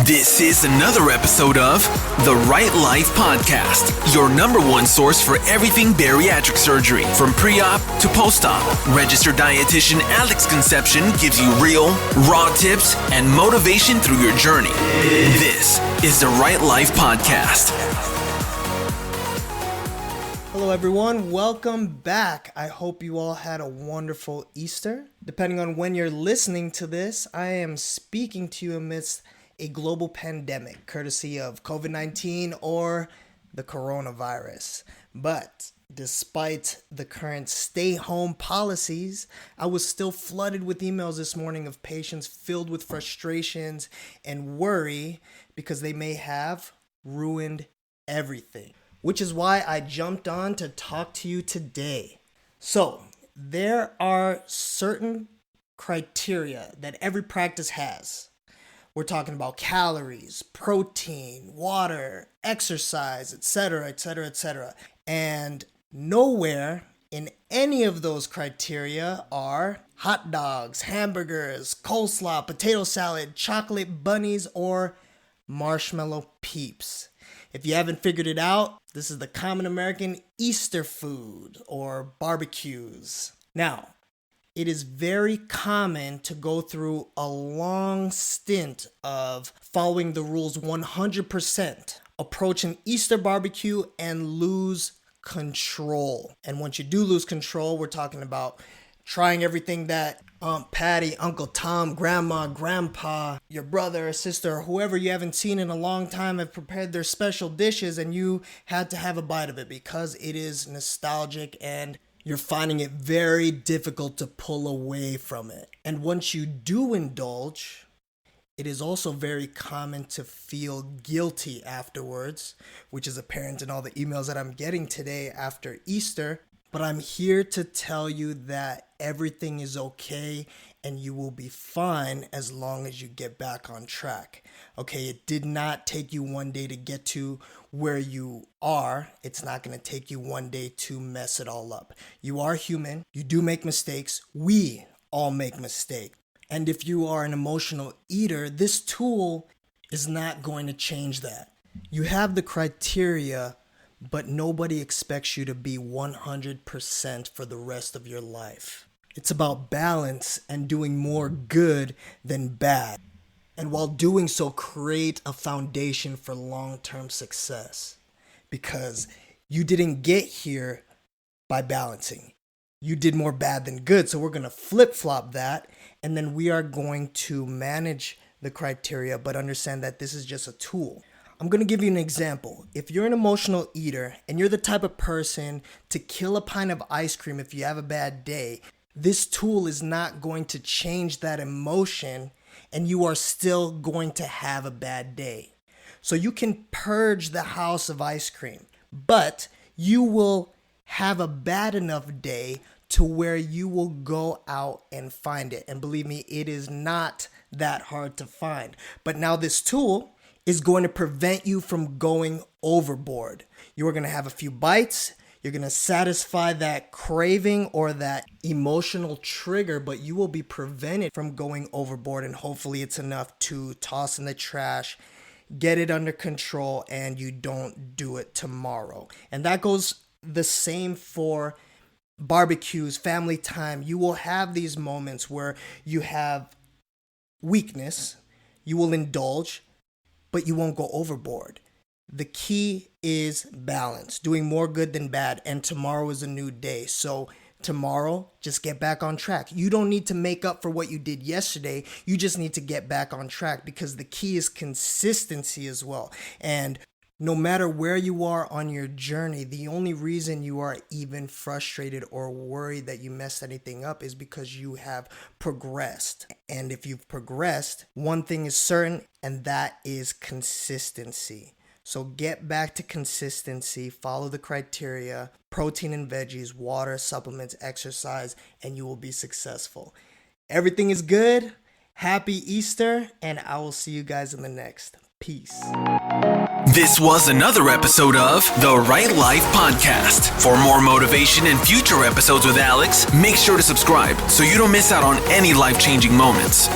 This is another episode of The Right Life Podcast, your number one source for everything bariatric surgery, from pre-op to post-op. Registered dietitian Alex Concepcion gives you real, raw tips and motivation through your journey. This is The Right Life Podcast. Hello everyone, welcome back. I hope you all had a wonderful Easter. Depending on when you're listening to this, I am speaking to you amidst a global pandemic, courtesy of COVID-19 or the coronavirus. But despite the current stay-home policies, I was still flooded with emails this morning of patients filled with frustrations and worry because they may have ruined everything. Which is why I jumped on to talk to you today. So, there are certain criteria that every practice has. We're talking about calories, protein, water, exercise, etc., etc., etc. And nowhere in any of those criteria are hot dogs, hamburgers, coleslaw, potato salad, chocolate bunnies, or marshmallow peeps. If you haven't figured it out, this is the common American Easter food or barbecues. Now, it is very common to go through a long stint of following the rules 100%, approach an Easter barbecue and lose control. And once you do lose control, we're talking about trying everything that Aunt Patty, Uncle Tom, Grandma, Grandpa, your brother or sister, or whoever you haven't seen in a long time have prepared their special dishes and you had to have a bite of it because it is nostalgic and you're finding it very difficult to pull away from it. And once you do indulge, it is also very common to feel guilty afterwards, which is apparent in all the emails that I'm getting today after Easter. But I'm here to tell you that everything is okay and you will be fine as long as you get back on track. Okay, it did not take you one day to get to where you are. It's not going to take you one day to mess it all up. You are human. You do make mistakes. We all make mistakes. And if you are an emotional eater, this tool is not going to change that. You have the criteria, but nobody expects you to be 100% for the rest of your life. It's about balance and doing more good than bad. And while doing so, create a foundation for long-term success. Because you didn't get here by balancing. You did more bad than good. So we're going to flip-flop that. And then we are going to manage the criteria, but understand that this is just a tool. I'm going to give you an example. If you're an emotional eater and you're the type of person to kill a pint of ice cream if you have a bad day, this tool is not going to change that emotion and you are still going to have a bad day. So you can purge the house of ice cream, but you will have a bad enough day to where you will go out and find it. And believe me, it is not that hard to find. But now this tool is going to prevent you from going overboard. You are going to have a few bites. You're going to satisfy that craving or that emotional trigger, but you will be prevented from going overboard. And hopefully it's enough to toss in the trash, get it under control, and you don't do it tomorrow. And that goes the same for barbecues, family time. You will have these moments where you have weakness, you will indulge, but you won't go overboard. The key is balance, doing more good than bad, and tomorrow is a new day. So tomorrow, just get back on track. You don't need to make up for what you did yesterday. You just need to get back on track because the key is consistency as well. And no matter where you are on your journey, the only reason you are even frustrated or worried that you messed anything up is because you have progressed. And if you've progressed, one thing is certain, and that is consistency. So get back to consistency, follow the criteria, protein and veggies, water, supplements, exercise, and you will be successful. Everything is good. Happy Easter, and I will see you guys in the next. Peace. This was another episode of The Right Life Podcast. For more motivation and future episodes with Alex, make sure to subscribe so you don't miss out on any life-changing moments.